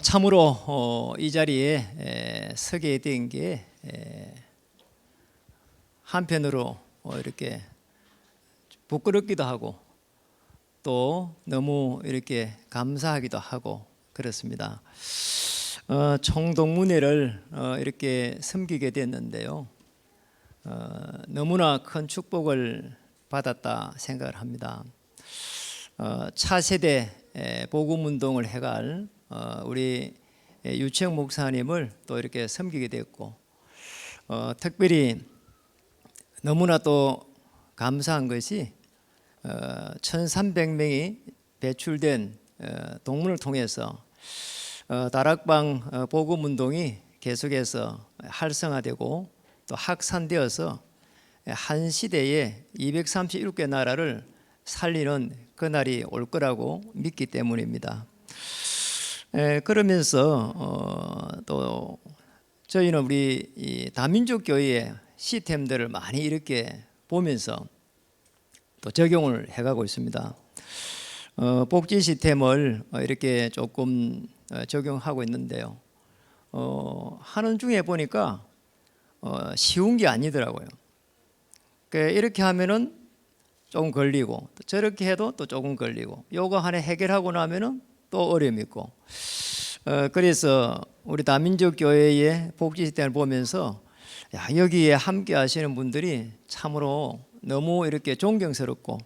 참으로 이 자리에 서게 된 게 한편으로 이렇게 부끄럽기도 하고 또 너무 이렇게 감사하기도 하고 그렇습니다. 총동문회를 이렇게 섬기게 됐는데요. 너무나 큰 축복을 받았다 생각을 합니다. 차세대 복음운동을 해갈 우리 유치영 목사님을 또 이렇게 섬기게 됐고, 특별히 너무나 또 감사한 것이 1300명이 배출된 동문을 통해서 다락방 복음운동이 계속해서 활성화되고 또 확산되어서 한 시대에 237개 나라를 살리는 그날이 올 거라고 믿기 때문입니다. 그러면서 또 저희는 우리 이 다민족 교회의 시스템들을 많이 이렇게 보면서 또 적용을 해가고 있습니다. 복지 시스템을 이렇게 조금 적용하고 있는데요. 하는 중에 보니까 쉬운 게 아니더라고요. 이렇게 하면은 조금 걸리고 또 저렇게 해도 또 조금 걸리고 요거 하나 해결하고 나면은 또 어려움이 있고, 그래서 우리 다민족 교회의 복지 시스템을 보면서 여기에 함께 하시는 분들이 참으로 너무 이렇게 존경스럽고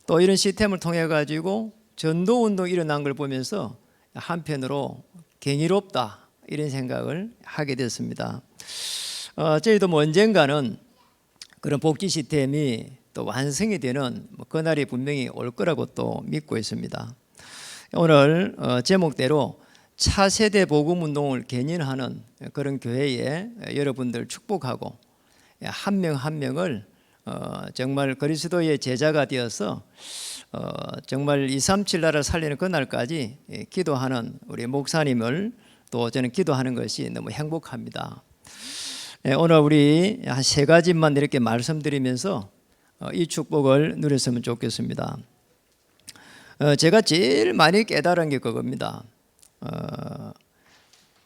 또 이런 시스템을 통해 가지고 전도 운동이 일어난 걸 보면서 한편으로 경이롭다 이런 생각을 하게 됐습니다. 저희도 뭐 언젠가는 그런 복지 시스템이 또 완성이 되는 그날이 분명히 올 거라고 또 믿고 있습니다. 오늘 제목대로 차세대 복음운동을 견인하는 그런 교회에 여러분들 축복하고 한 명 한 명을 정말 그리스도의 제자가 되어서 정말 237 나라를 살리는 그날까지 기도하는 우리 목사님을 또 저는 기도하는 것이 너무 행복합니다. 오늘 우리 한 세 가지만 이렇게 말씀드리면서 이 축복을 누렸으면 좋겠습니다. 제가 제일 많이 깨달은 게 그겁니다.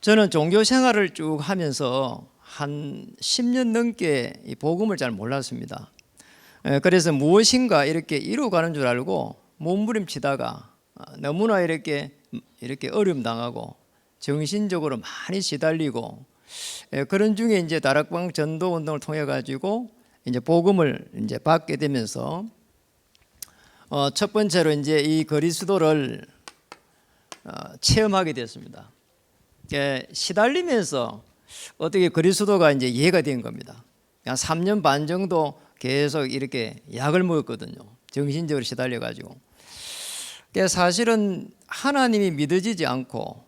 저는 종교 생활을 쭉 하면서 한 10년 넘게 이 복음을 잘 몰랐습니다. 그래서 무엇인가 이렇게 이루어가는 줄 알고 몸부림치다가 너무나 이렇게 어려움 당하고 정신적으로 많이 시달리고, 그런 중에 이제 다락방 전도 운동을 통해 가지고 이제 복음을 이제 받게 되면서 첫 번째로 이제 이 그리스도를 체험하게 됐습니다. 시달리면서 어떻게 그리스도가 이제 이해가 된 겁니다. 한 3년 반 정도 계속 이렇게 약을 먹었거든요. 정신적으로 시달려 가지고. 사실은 하나님이 믿어지지 않고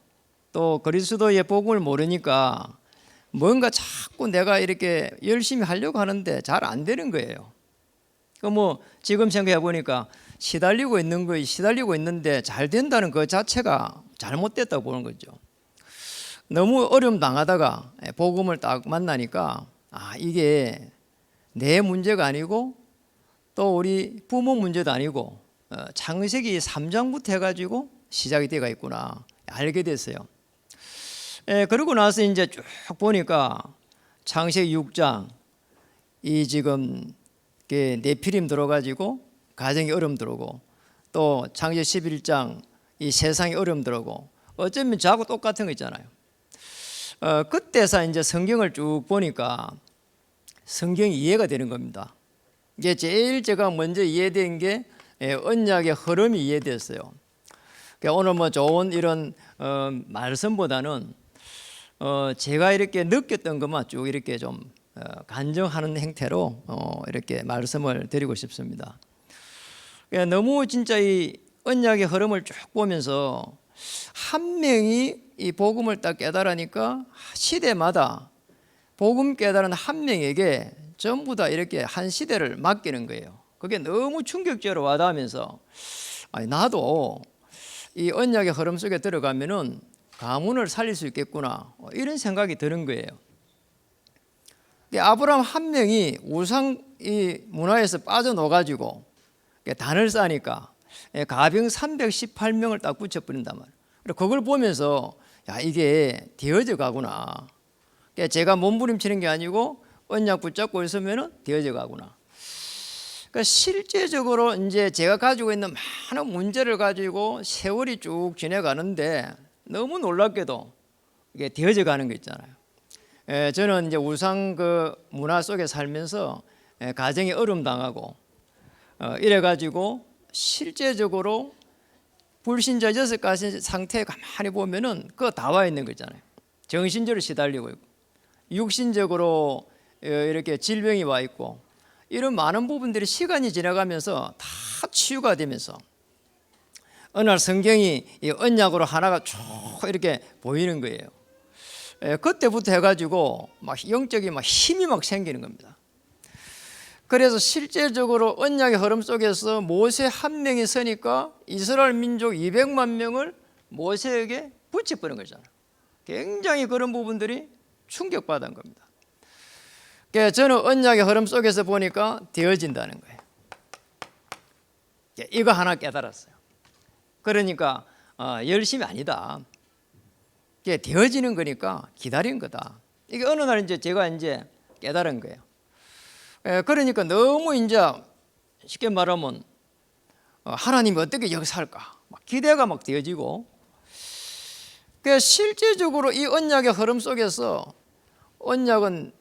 또 그리스도의 복음을 모르니까 뭔가 자꾸 내가 이렇게 열심히 하려고 하는데 잘 안 되는 거예요. 지금 생각해 보니까 시달리고 있는데 잘 된다는 그 자체가 잘못됐다고 보는 거죠. 너무 어려움 당하다가 복음을 딱 만나니까 이게 내 문제가 아니고 또 우리 부모 문제도 아니고 창세기 3장부터 해가지고 시작이 되어 있구나 알게 됐어요. 그러고 나서 이제 쭉 보니까 창세기 6장 이 지금 네피림 들어가지고 가정이 어려움 들어오고 또 창세기 11장 이 세상이 어려움 들어오고 어쩌면 저하고 똑같은 거 있잖아요. 그때서 이제 성경을 쭉 보니까 성경이 이해가 되는 겁니다. 이게 제일 제가 먼저 이해된 게 언약의 흐름이 이해됐어요. 오늘 뭐 좋은 이런 말씀보다는 제가 이렇게 느꼈던 것만 쭉 이렇게 좀 간증하는 형태로 이렇게 말씀을 드리고 싶습니다. 너무 진짜 이 언약의 흐름을 쭉 보면서 한 명이 이 복음을 딱 깨달으니까 시대마다 복음 깨달은 한 명에게 전부 다 이렇게 한 시대를 맡기는 거예요. 그게 너무 충격적으로 와닿으면서 나도 이 언약의 흐름 속에 들어가면은 가문을 살릴 수 있겠구나 이런 생각이 드는 거예요. 아브라함 한 명이 우상 이 문화에서 빠져나가지고 단을 쌓으니까 가병 318명을 딱 붙여버린단 말이에요. 그걸 보면서 야, 이게 되어져 가구나. 그러니까 제가 몸부림치는 게 아니고 언약 붙잡고 있으면 되어져 가구나. 그러니까 실제적으로 이제 제가 가지고 있는 많은 문제를 가지고 세월이 쭉 지내가는데 너무 놀랍게도 이게 되어져 가는 거 있잖아요. 저는 이제 울산 그 문화 속에 살면서 가정이 어려움 당하고 이래가지고 실제적으로 불신자 6가지 상태에 가만히 보면은 그거 다 와 있는 거 있잖아요. 정신적으로 시달리고 있고 육신적으로 이렇게 질병이 와 있고 이런 많은 부분들이 시간이 지나가면서 다 치유가 되면서 어느 날 성경이 이 언약으로 하나가 쭉 이렇게 보이는 거예요. 그때부터 해가지고 막 영적인 막 힘이 막 생기는 겁니다. 그래서 실제적으로 언약의 흐름 속에서 모세 한 명이 서니까 이스라엘 민족 200만 명을 모세에게 붙여버린 거잖아요. 굉장히 그런 부분들이 충격받은 겁니다. 그래서 저는 언약의 흐름 속에서 보니까 되어진다는 거예요. 이거 하나 깨달았어요. 그러니까 열심이 아니다. 되어지는 거니까 기다린 거다. 이게 어느 날 이제 제가 이제 깨달은 거예요. 그러니까 너무 이제 쉽게 말하면 하나님이 어떻게 역사할까 막 기대가 막 되어지고, 실제적으로 이 언약의 흐름 속에서 언약은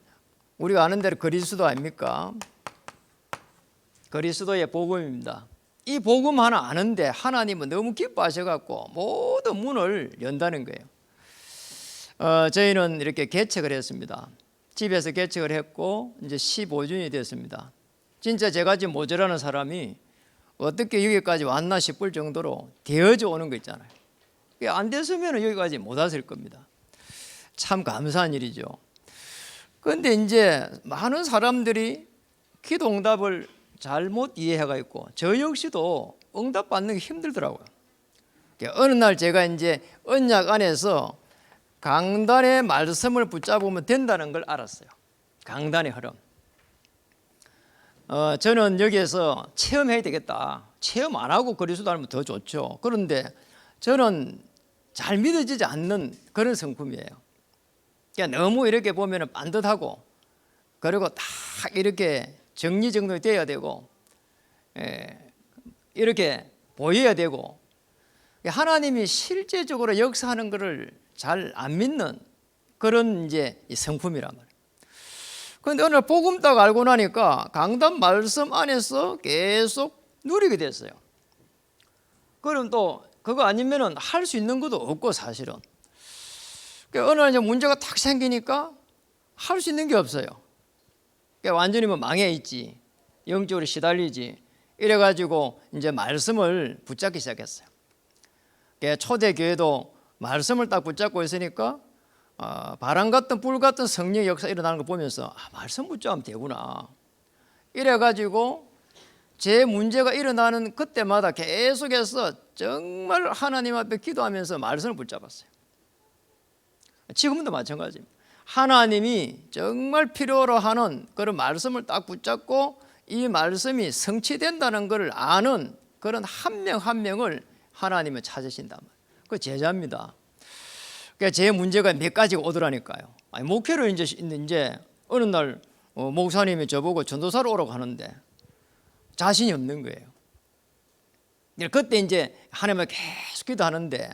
우리가 아는 대로 그리스도 아닙니까? 그리스도의 복음입니다. 이 복음 하나 아는데 하나님은 너무 기뻐하셔갖고 모든 문을 연다는 거예요. 저희는 이렇게 개척을 했습니다. 집에서 개척을 했고 이제 15주년이 됐습니다. 진짜 제가 지금 모자라는 사람이 어떻게 여기까지 왔나 싶을 정도로 되어져 오는 거 있잖아요. 안 됐으면 여기까지 못 왔을 겁니다. 참 감사한 일이죠. 그런데 이제 많은 사람들이 기도 응답을 잘못 이해해가 있고 저 역시도 응답 받는 게 힘들더라고요. 어느 날 제가 이제 언약 안에서 강단의 말씀을 붙잡으면 된다는 걸 알았어요. 강단의 흐름. 저는 여기에서 체험해야 되겠다. 체험 안 하고 그리스도 알면 더 좋죠. 그런데 저는 잘 믿어지지 않는 그런 성품이에요. 그러니까 너무 이렇게 보면 반듯하고 그리고 딱 이렇게 정리정돈이 돼야 되고 이렇게 보여야 되고 하나님이 실제적으로 역사하는 것을 잘 안 믿는 그런 이제 성품이란 말이에요. 그런데 어느 날 복음 딱 알고 나니까 강단 말씀 안에서 계속 누리게 됐어요. 그럼 또 그거 아니면은 할 수 있는 것도 없고 사실은. 어느 날 이제 문제가 탁 생기니까 할 수 있는 게 없어요. 완전히 뭐 망해 있지, 영적으로 시달리지. 이래가지고 이제 말씀을 붙잡기 시작했어요. 초대 교회도 말씀을 딱 붙잡고 있으니까 바람 같은 불 같은 성령의 역사 일어나는 거 보면서 말씀 붙잡으면 되구나. 이래가지고 제 문제가 일어나는 그때마다 계속해서 정말 하나님 앞에 기도하면서 말씀을 붙잡았어요. 지금도 마찬가지입니다. 하나님이 정말 필요로 하는 그런 말씀을 딱 붙잡고 이 말씀이 성취된다는 것을 아는 그런 한 명 한 명을 하나님은 찾으신단 말이에요. 그 제자입니다. 그러니까 제 문제가 몇 가지가 오더라니까요. 목회를 이제 어느 날 목사님이 저보고 전도사로 오라고 하는데 자신이 없는 거예요. 그때 이제 하나님을 계속 기도하는데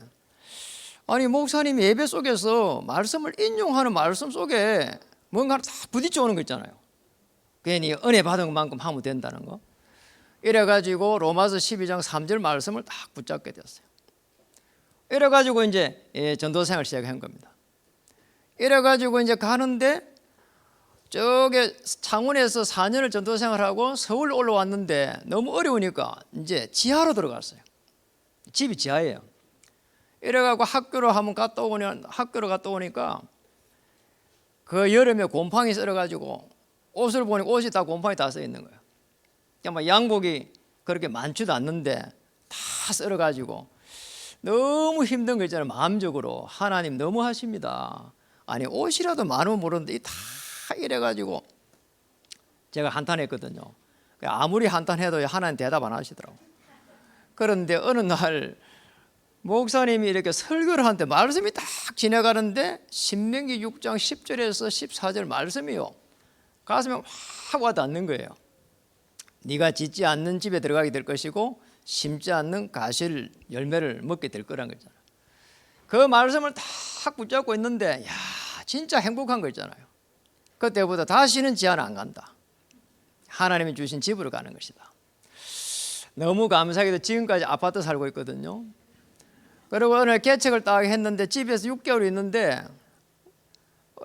아니 목사님이 예배 속에서 말씀을 인용하는 말씀 속에 뭔가 다 부딪혀 오는 거 있잖아요. 괜히 은혜 받은 만큼 하면 된다는 거. 이래가지고 로마서 12장 3절 말씀을 딱 붙잡게 되었어요. 이래가지고 이제 전도생활을 시작한 겁니다. 이래가지고 이제 가는데 저게 창원에서 4년을 전도생활하고 서울 올라왔는데 너무 어려우니까 이제 지하로 들어갔어요. 집이 지하예요. 이래가지고 학교로 갔다 오니까 그 여름에 곰팡이 썰어가지고 옷을 보니까 옷이 다 곰팡이 다 써 있는 거예요. 그러니까 양복이 그렇게 많지도 않는데 다 썰어가지고 너무 힘든 거 있잖아요. 마음적으로 하나님 너무 하십니다. 아니 옷이라도 많으면 모르는데 다 이래가지고 제가 한탄했거든요. 아무리 한탄해도 하나님 대답 안 하시더라고요. 그런데 어느 날 목사님이 이렇게 설교를 하는데 말씀이 딱 지나가는데 신명기 6장 10절에서 14절 말씀이요, 가슴에 확 와닿는 거예요. 네가 짓지 않는 집에 들어가게 될 것이고 심지 않는 가실 열매를 먹게 될 거란 거잖아요. 그 말씀을 딱 붙잡고 있는데 야, 진짜 행복한 거 있잖아요. 그때보다 다시는 지하는 안 간다. 하나님이 주신 집으로 가는 것이다. 너무 감사하게도 지금까지 아파트 살고 있거든요. 그리고 오늘 개척을 딱 했는데 집에서 6개월 있는데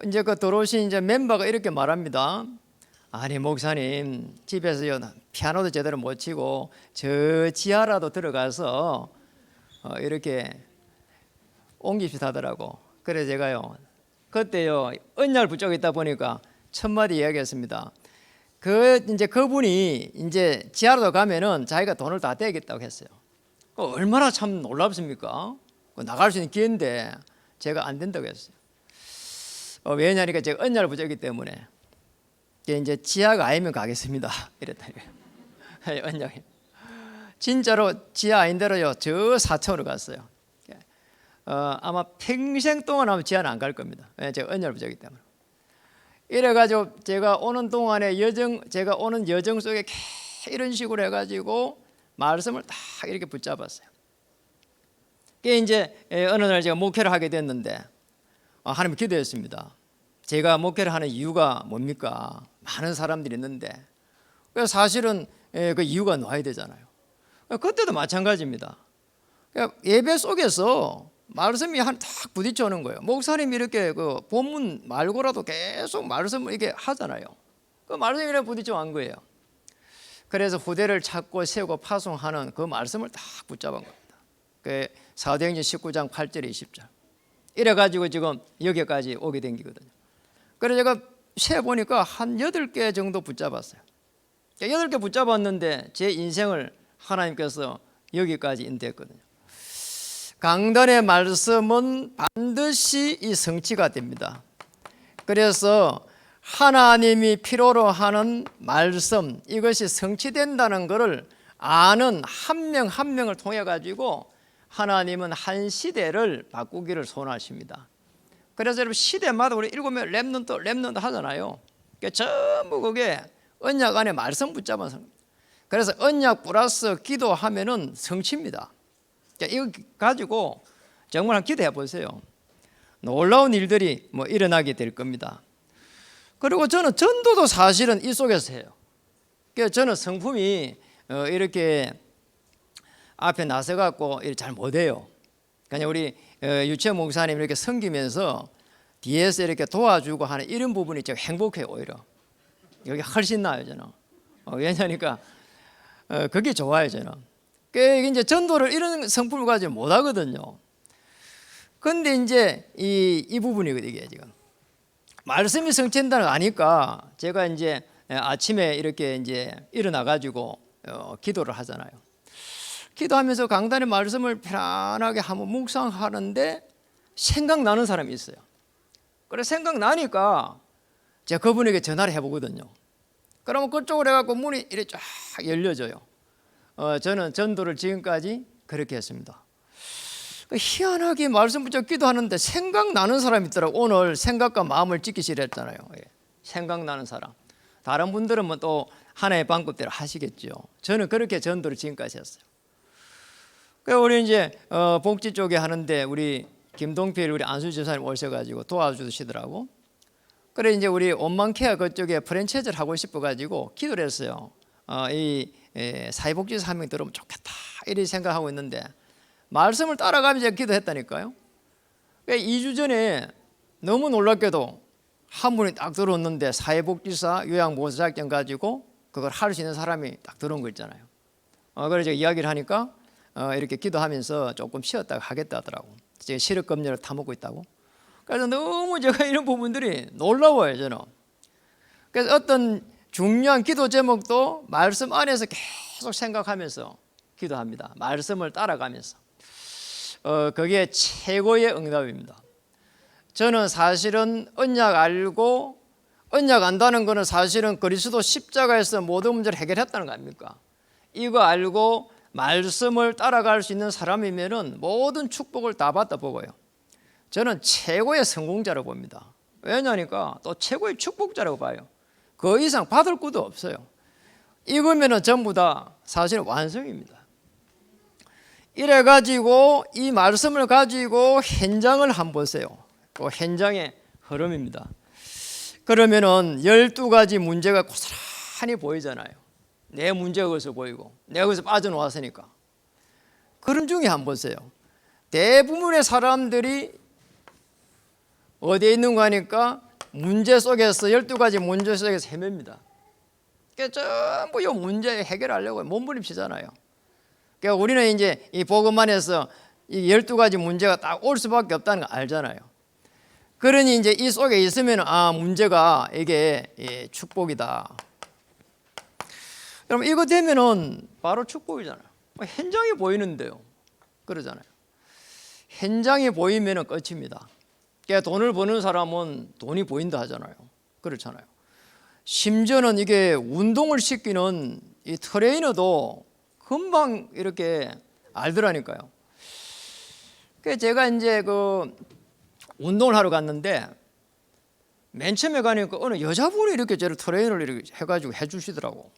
이제 그 들어오신 이제 멤버가 이렇게 말합니다. 아니 목사님, 집에서요 피아노도 제대로 못 치고 저 지하라도 들어가서 이렇게 옮깁시다 하더라고. 그래 제가요 그때요 언약을 붙잡고 있다 보니까 첫 마디 이야기했습니다. 이제 그분이 이제 지하로 가면은 자기가 돈을 다 떼겠다고 했어요. 얼마나 참 놀랍습니까? 나갈 수 있는 기회인데 제가 안 된다고 했어요. 왜냐니까 제가 언약을 붙잡기 때문에 이제 지하가 아니면 가겠습니다. 이랬다니까요. 언약이 진짜로 지하 아닌대로요 저 4층으로 갔어요. 아마 평생 동안 하면 지하는 안 갈 겁니다. 제가 언약을 붙잡기 때문에. 이래가지고 제가 오는 동안에 제가 오는 여정 속에 이런 식으로 해가지고 말씀을 딱 이렇게 붙잡았어요. 그게 이제 어느 날 제가 목회를 하게 됐는데 하나님 기도했습니다. 제가 목회를 하는 이유가 뭡니까? 많은 사람들이 있는데 그래서 사실은 그 이유가 놓아야 되잖아요. 그때도 마찬가지입니다. 예배 속에서 말씀이 딱 부딪혀 오는 거예요. 목사님이 이렇게 그 본문 말고라도 계속 말씀을 이렇게 하잖아요. 그 말씀이 이렇게 부딪혀 온 거예요. 그래서 후대를 찾고 세우고 파송하는 그 말씀을 딱 붙잡은 겁니다. 그 사도행전 19장 8절 20절 이래가지고 지금 여기까지 오게 된 거거든요. 그래서 제가 세보니까 한 8개 정도 붙잡았어요. 8개 붙잡았는데 제 인생을 하나님께서 여기까지 인도했거든요. 강단의 말씀은 반드시 이 성취가 됩니다. 그래서 하나님이 필요로 하는 말씀, 이것이 성취된다는 것을 아는 한 명 한 명을 통해 가지고 하나님은 한 시대를 바꾸기를 소원하십니다. 그래서 여러분 시대마다 우리 7명 렘넌트 하잖아요. 그러니까 전부 그게 언약 안에 말씀 붙잡아서, 그래서 언약 플러스 기도하면은 성취입니다. 이거 가지고 정말 한번 기도해 보세요. 놀라운 일들이 일어나게 될 겁니다. 그리고 저는 전도도 사실은 이 속에서 해요. 그래서 저는 성품이 이렇게 앞에 나서 갖고 잘 못해요. 그냥 우리 유채 목사님 이렇게 섬기면서 뒤에서 이렇게 도와주고 하는 이런 부분이 제가 행복해요. 오히려 여기 훨씬 나아요 저는. 왜냐니까 그게 좋아요 저는. 이제 전도를 이런 성품을 가지고 못 하거든요. 근데 이제 이 부분이거든요. 이게 지금 말씀이 성취된다는 거 아니까 제가 이제 아침에 이렇게 이제 일어나 가지고 기도를 하잖아요. 기도하면서 강단의 말씀을 편안하게 한번 묵상하는데 생각나는 사람이 있어요. 그래서 생각나니까 제가 그분에게 전화를 해보거든요. 그러면 그쪽으로 해갖고 문이 이렇게 쫙 열려져요. 저는 전도를 지금까지 그렇게 했습니다. 희한하게 말씀 붙잡고 기도하는데 생각나는 사람이 있더라고요. 오늘 생각과 마음을 지키시라 했잖아요. 생각나는 사람. 다른 분들은 또 하나의 방법대로 하시겠죠. 저는 그렇게 전도를 지금까지 했어요. 우리 이제 복지 쪽에 하는데 우리 김동필 우리 안수 집사님 오셔가지고 도와주시더라고. 그래 이제 우리 온만케어 그쪽에 프랜차이즈를 하고 싶어가지고 기도를 했어요. 이 사회복지사 한 명 들어오면 좋겠다 이렇게 생각하고 있는데 말씀을 따라가면서 기도했다니까요. 2주 전에 너무 놀랍게도 한 분이 딱 들어왔는데 사회복지사 요양보호사 자격증 가지고 그걸 할 수 있는 사람이 딱 들어온 거 있잖아요. 그래서 제가 이야기를 하니까 이렇게 기도하면서 조금 쉬었다가 하겠다 하더라고. 제가 실업급여를 타먹고 있다고. 그래서 너무 제가 이런 부분들이 놀라워요 저는. 그래서 어떤 중요한 기도 제목도 말씀 안에서 계속 생각하면서 기도합니다. 말씀을 따라가면서. 그게 최고의 응답입니다. 저는 사실은 언약 알고 언약 안다는 것은 사실은 그리스도 십자가에서 모든 문제를 해결했다는 거 아닙니까? 이거 알고 말씀을 따라갈 수 있는 사람이면은 모든 축복을 다 받다 보고요. 저는 최고의 성공자로 봅니다. 왜냐니까 또 최고의 축복자라고 봐요. 그 이상 받을 것도 없어요. 이거면은 전부 다 사실 완성입니다. 이래 가지고 이 말씀을 가지고 현장을 한번 보세요. 그 현장의 흐름입니다. 그러면은 12가지 문제가 고스란히 보이잖아요. 내 문제가 거기서 보이고 내가 거기서 빠져나왔으니까. 그런 중에 한번 보세요. 대부분의 사람들이 어디에 있는가 하니까 문제 속에서 12가지 문제 속에서 헤맵니다. 그러니까 전부 이 문제 해결하려고 몸부림치잖아요. 그러니까 우리는 이제 이 복음 안에서 이 12가지 문제가 딱 올 수밖에 없다는 거 알잖아요. 그러니 이제 이 속에 있으면 문제가 이게 축복이다. 그럼 이거 되면은 바로 축복이잖아요. 현장이 보이는데요. 그러잖아요. 현장이 보이면은 끝입니다. 그러니까 돈을 버는 사람은 돈이 보인다 하잖아요. 그렇잖아요. 심지어는 이게 운동을 시키는 이 트레이너도 금방 이렇게 알더라니까요. 그래서 제가 이제 그 운동을 하러 갔는데 맨 처음에 가니까 어느 여자분이 이렇게 저를 트레이너를 이렇게 해가지고 해주시더라고.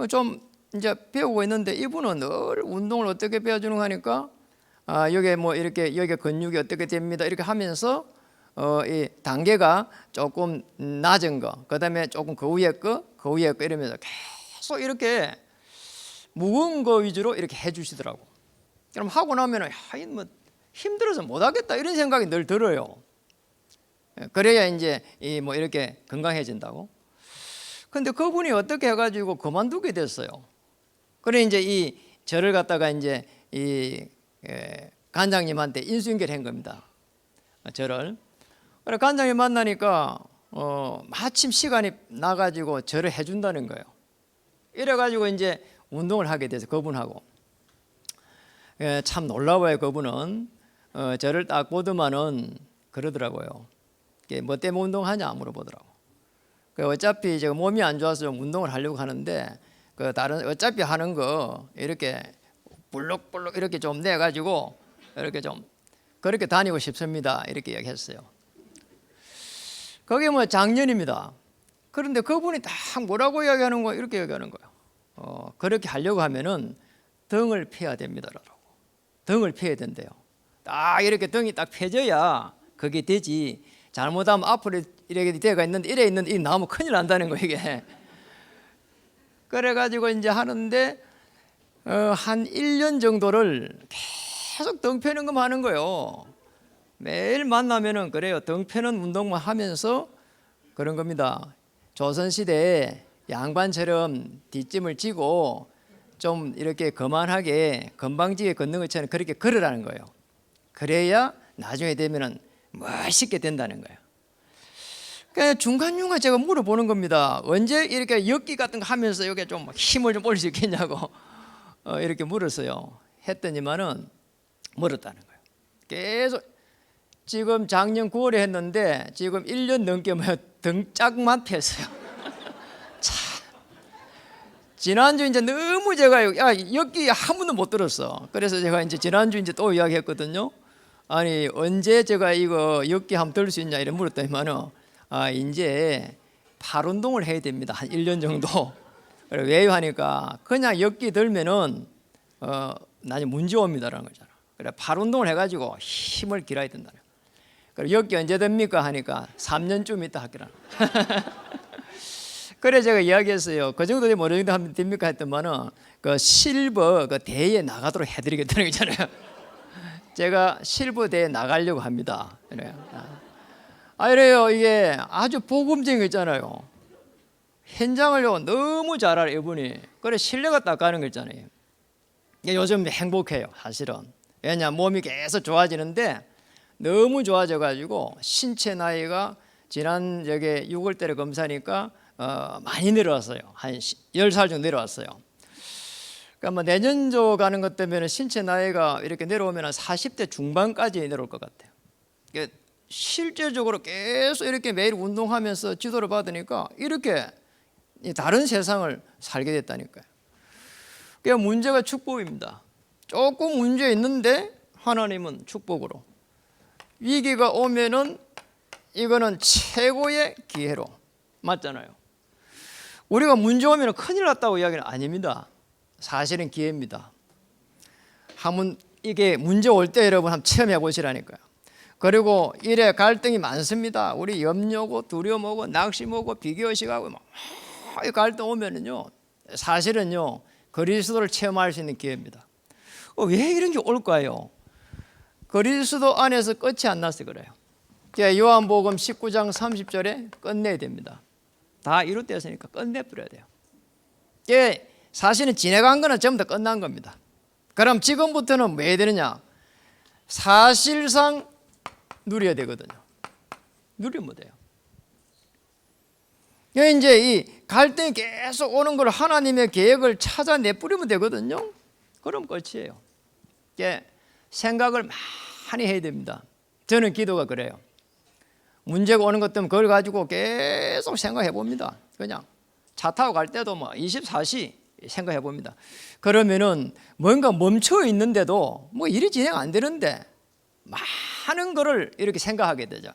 좀 이제 배우고 있는데 이분은 늘 운동을 어떻게 배워주는 하니까 여기 뭐 이렇게 여기 근육이 어떻게 됩니다 이렇게 하면서 이 단계가 조금 낮은 거, 그다음에 조금 그 위에 거 이러면서 계속 이렇게 무거운 거 위주로 이렇게 해주시더라고. 그럼 하고 나면은 뭐 힘들어서 못하겠다 이런 생각이 늘 들어요. 그래야 이제 이 뭐 이렇게 건강해진다고. 근데 그분이 어떻게 해가지고 그만두게 됐어요. 그래 이제 이 저를 갖다가 이제 이 관장님한테 인수인계를 한 겁니다. 저를. 그래 관장님 만나니까 마침 시간이 나가지고 저를 해준다는 거예요. 이래가지고 이제 운동을 하게 돼서 그분하고 참 놀라워요. 그분은 저를 딱 보더만은 그러더라고요. 뭐 때문에 운동하냐 물어보더라고. 어차피 제가 몸이 안 좋아서 좀 운동을 하려고 하는데 그 다른 어차피 하는 거 이렇게 볼록볼록 이렇게 좀 내가지고 이렇게 좀 그렇게 다니고 싶습니다. 이렇게 얘기했어요. 그게 뭐 작년입니다. 그런데 그분이 딱 뭐라고 이야기하는 거예요? 이렇게 얘기하는 거예요. 그렇게 하려고 하면은 등을 펴야 됩니다라고. 등을 펴야 된대요. 딱 이렇게 등이 딱 펴져야 그게 되지. 잘못하면 앞으로 이렇게 대가 있는데 이래 있는데 이 나오면 큰일 난다는 거예요 이게. 그래가지고 이제 하는데 한 1년 정도를 계속 등 펴는 것만 하는 거예요. 매일 만나면은 그래요. 등 펴는 운동만 하면서 그런 겁니다. 조선시대에 양반처럼 뒷짐을 지고 좀 이렇게 거만하게 건방지게 걷는 것처럼 그렇게 걸으라는 거예요. 그래야 나중에 되면은 멋있게 된다는 거예요. 그러니까 중간중간 제가 물어보는 겁니다. 언제 이렇게 엮기 같은 거 하면서 이게 좀 힘을 좀 올 수 있겠냐고 이렇게 물었어요. 했더니만은 멀었다는 거예요. 계속 지금 작년 9월에 했는데 지금 1년 넘게 등짝만 폈어요. 참. 지난주 이제 너무 제가 엮기 한 번도 못 들었어. 그래서 제가 이제 지난주 이제 또 이야기했거든요. 아니 언제 제가 이거 엮기 한번 들 수 있냐 이래 물었더니만은 이제 팔 운동을 해야 됩니다. 한 1년 정도. 그래 왜요 하니까 그냥 엮기 들면은 나중에 문제 옵니다라는 거잖아. 그래 팔 운동을 해가지고 힘을 길어야 된다는. 그래 엮기 언제 됩니까 하니까 3년쯤 있다 하기라. 그래 제가 이야기했어요. 그 정도 되면 어느 정도 하면 됩니까 했더만은 그 실버 그 대회에 나가도록 해드리겠다는 거잖아요. 제가 실버 대회에 나가려고 합니다. 이래요. 이래요. 이게 아주 복음적인 거 있잖아요. 현장을 너무 잘 알아요, 이분이. 그래 신뢰가 딱 가는 거 있잖아요. 요즘 행복해요, 사실은. 왜냐 몸이 계속 좋아지는데 너무 좋아져가지고 신체 나이가 지난 6월 달에 검사하니까 많이 내려왔어요. 한 10살 정도 내려왔어요. 그러니까 뭐 내년도 가는 것 때문에 신체 나이가 이렇게 내려오면 40대 중반까지 내려올 것 같아요. 그러니까 실제적으로 계속 이렇게 매일 운동하면서 지도를 받으니까 이렇게 다른 세상을 살게 됐다니까요. 그게 문제가 축복입니다. 조금 문제 있는데 하나님은 축복으로, 위기가 오면은 이거는 최고의 기회로, 맞잖아요. 우리가 문제 오면 큰일 났다고 이야기는 아닙니다. 사실은 기회입니다. 한번 이게 문제 올 때 여러분 한번 체험해 보시라니까요. 그리고 일에 갈등이 많습니다. 우리 염려고 두려움하고 낙심하고 비교의식하고 막 갈등 오면은요, 사실은요 그리스도를 체험할 수 있는 기회입니다. 왜 이런 게 올까요? 그리스도 안에서 끝이 안 나서 그래요. 요한복음 19장 30절에 끝내야 됩니다. 다 이루어졌으니까 끝내버려야 돼요. 사실은 지나간 거는 전부 다 끝난 겁니다. 그럼 지금부터는 뭐 해야 되느냐? 사실상 누려야 되거든요. 누리면 돼요. 이제 이 갈등이 계속 오는 걸 하나님의 계획을 찾아내 뿌리면 되거든요. 그럼 끝이에요. 생각을 많이 해야 됩니다. 저는 기도가 그래요. 문제가 오는 것 때문에 그걸 가지고 계속 생각해 봅니다. 그냥 차 타고 갈 때도 뭐 24시 생각해 봅니다. 그러면은 뭔가 멈춰 있는데도 뭐 일이 진행 안 되는데 많은 거를 이렇게 생각하게 되죠.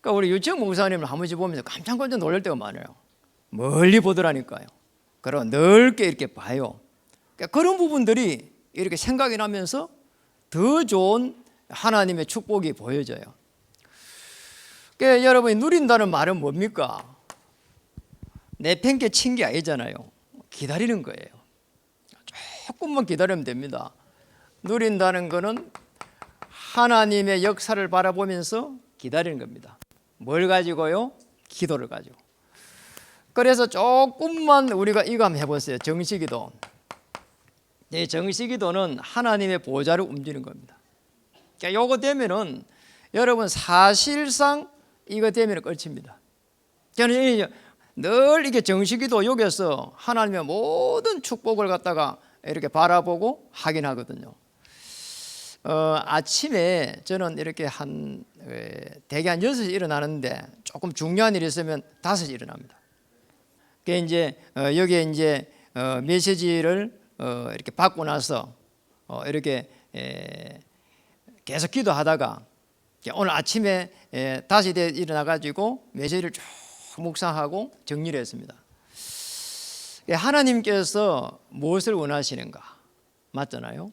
그러니까 우리 유치원 목사님을 한 번씩 보면서 깜짝깜짝 놀랄 때가 많아요. 멀리 보더라니까요. 그리고 넓게 이렇게 봐요. 그러니까 그런 부분들이 이렇게 생각이 나면서 더 좋은 하나님의 축복이 보여져요. 그러니까 여러분이 누린다는 말은 뭡니까? 내팽개 친 게 아니잖아요. 기다리는 거예요. 조금만 기다리면 됩니다. 누린다는 거는 하나님의 역사를 바라보면서 기다리는 겁니다. 뭘 가지고요? 기도를 가지고. 그래서 조금만 우리가 이거 한번 해보세요. 정시기도. 이 정시기도는 하나님의 보좌를 움직이는 겁니다. 그러니까 요거 되면은 여러분 사실상 이거 되면 끝입니다. 저는 늘 이렇게 정시기도 여기서 하나님의 모든 축복을 갖다가 이렇게 바라보고 확인하거든요. 아침에 저는 이렇게 대개 한 6시에 일어나는데 조금 중요한 일이 있으면 5시에 일어납니다. 그게 이제 여기에 이제 메시지를 이렇게 받고 나서 이렇게 계속 기도하다가 오늘 아침에 5시에 일어나 가지고 메시지를 쭉 묵상하고 정리를 했습니다. 하나님께서 무엇을 원하시는가? 맞잖아요.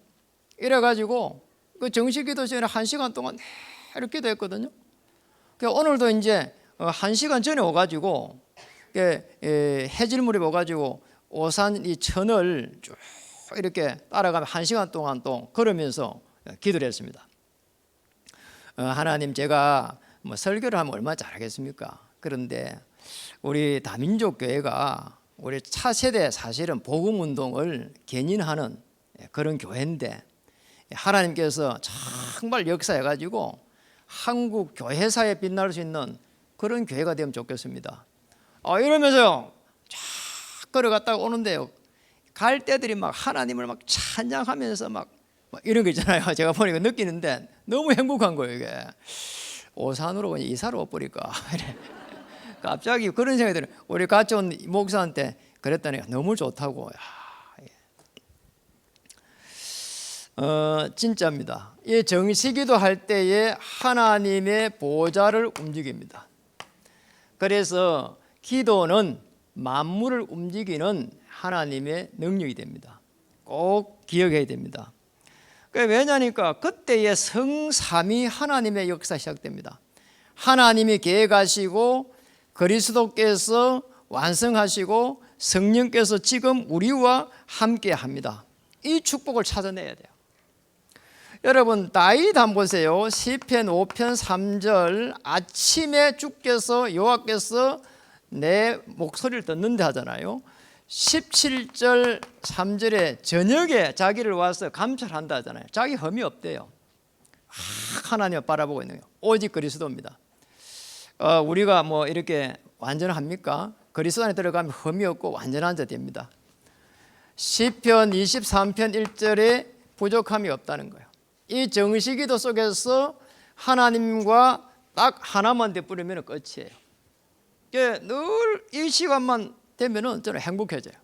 이래 가지고 그 정식 기도 전에 1시간 동안 이렇게 기도했거든요. 오늘도 이제 1시간 전에 오가지고 해질물이 오가지고 오산 이 천을 쭉 이렇게 따라가면 1시간 동안 또 걸으면서 기도를 했습니다. 하나님, 제가 뭐 설교를 하면 얼마나 잘하겠습니까? 그런데 우리 다민족 교회가 우리 차세대 사실은 복음 운동을 견인하는 그런 교회인데 하나님께서 정말 역사해 가지고 한국 교회사에 빛날 수 있는 그런 교회가 되면 좋겠습니다. 이러면서 쫙 걸어갔다가 오는데요, 갈 때들이 막 하나님을 막 찬양하면서 막 이런 거 있잖아요. 제가 보니까 느끼는데 너무 행복한 거예요. 이게 오산으로 이사를 못 버릴까 갑자기 그런 생각이 들어요. 우리 같이 온 목사한테 그랬더니 너무 좋다고. 진짜입니다. 이 정시기도 할 때에 하나님의 보좌를 움직입니다. 그래서 기도는 만물을 움직이는 하나님의 능력이 됩니다. 꼭 기억해야 됩니다. 왜냐니까 그때의 성삼위 하나님의 역사 시작됩니다. 하나님이 계획하시고 그리스도께서 완성하시고 성령께서 지금 우리와 함께 합니다. 이 축복을 찾아내야 돼요. 여러분 다윗 한번 보세요. 시편 5편 3절 아침에 주께서 여호와께서 내 목소리를 듣는다 하잖아요. 17절 3절에 저녁에 자기를 와서 감찰한다 하잖아요. 자기 흠이 없대요. 하나님을 바라보고 있는 거예요. 오직 그리스도입니다. 우리가 뭐 이렇게 완전합니까? 그리스도 안에 들어가면 흠이 없고 완전한 자 됩니다. 시편 23편 1절에 부족함이 없다는 거예요. 이 정시기도 속에서 하나님과 딱 하나만 되뿌리면 끝이에요. 늘 이 시간만 되면은 저는 행복해져요.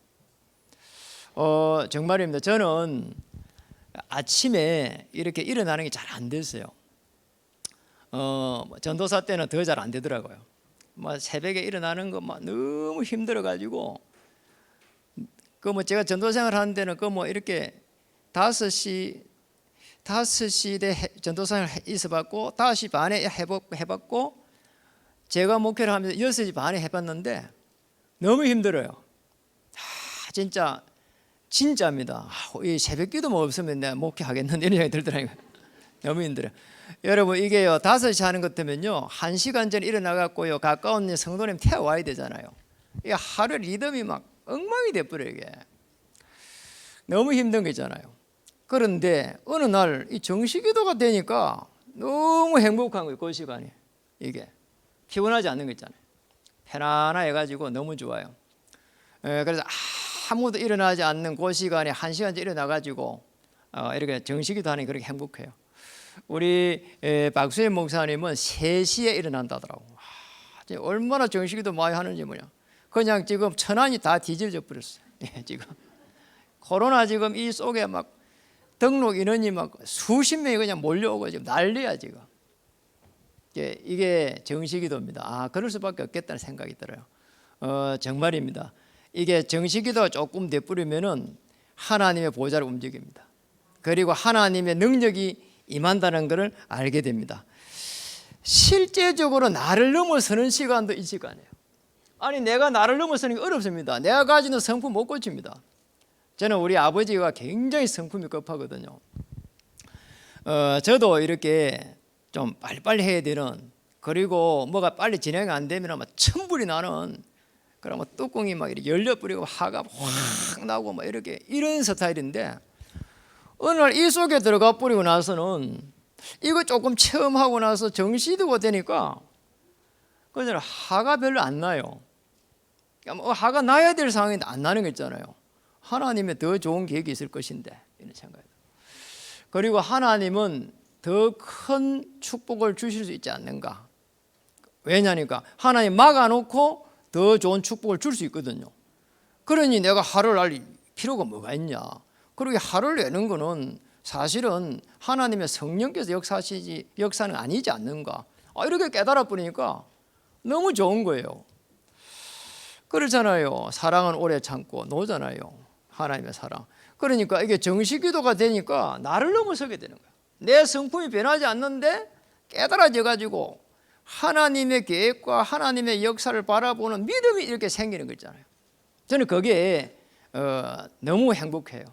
정말입니다. 저는 아침에 이렇게 일어나는 게 잘 안 됐어요. 전도사 때는 더 잘 안 되더라고요. 새벽에 일어나는 거 너무 힘들어가지고 제가 전도 생활하는 데는 이렇게 5시에 전도생활 있어봤고 5시 반에 해봤고 제가 목회를 하면서 6시 반에 해봤는데 너무 힘들어요. 진짜입니다. 이 새벽기도 없으면 내가 목회하겠는데 이런 생각이 들더라고요. 너무 힘들어요. 여러분 이게요 5시 하는 것 때문에요 1시간 전에 일어나갖고요 가까운 성도님 태워와야 되잖아요. 이게 하루 리듬이 막 엉망이 돼버려요. 이게 너무 힘든 거잖아요. 그런데 어느 날 이 정시기도가 되니까 너무 행복한 거예요. 그 시간이 이게 피곤하지 않는 거 있잖아요. 편안해가지고 너무 좋아요. 그래서 아무도 일어나지 않는 그 시간에 1시간 전에 일어나가지고 이렇게 정시기도 하니 그렇게 행복해요. 우리 박수현 목사님은 3시에 일어난다더라고. 얼마나 정시기도 많이 하는지 그냥 지금 천안이 다 뒤집어져 버렸어요. 지금 코로나 지금 이 속에 막 등록 인원이 막 수십 명이 그냥 몰려오고 지금 난리야 지금. 이게 정시기도입니다. 그럴 수밖에 없겠다는 생각이 들어요. 정말입니다. 이게 정시기도가 조금 돼버리면은 하나님의 보좌를 움직입니다. 그리고 하나님의 능력이 임한다는 것을 알게 됩니다. 실제적으로 나를 넘어서는 시간도 이 시간이에요. 아니 내가 나를 넘어서는 게 어렵습니다. 내가 가지는 성품 못 고칩니다. 저는 우리 아버지가 굉장히 성품이 급하거든요. 저도 이렇게 좀 빨리빨리 해야 되는 그리고 뭐가 빨리 진행이 안 되면 막 천불이 나는 그러면 뚜껑이 막 이렇게 열려버리고 화가 확 나고 막 이렇게 이런 스타일인데 어느 날 이 속에 들어가 버리고 나서는 이거 조금 체험하고 나서 정시도가 되니까 그저 화가 별로 안 나요. 화가 나야 될 상황인데 안 나는 거 있잖아요. 하나님의 더 좋은 계획이 있을 것인데 이런 생각이. 그리고 하나님은 더 큰 축복을 주실 수 있지 않는가. 왜냐니까 하나님 막아놓고 더 좋은 축복을 줄 수 있거든요. 그러니 내가 화를 낼 필요가 뭐가 있냐. 그리고 화를 내는 거는 사실은 하나님의 성령께서 역사는 아니지 않는가. 이렇게 깨달아 버리니까 너무 좋은 거예요. 그렇잖아요. 사랑은 오래 참고 노잖아요. 하나님의 사랑. 그러니까 이게 정시기도가 되니까 나를 넘어서게 되는 거예요. 내 성품이 변하지 않는데 깨달아져 가지고 하나님의 계획과 하나님의 역사를 바라보는 믿음이 이렇게 생기는 거 있잖아요. 저는 그게 너무 행복해요.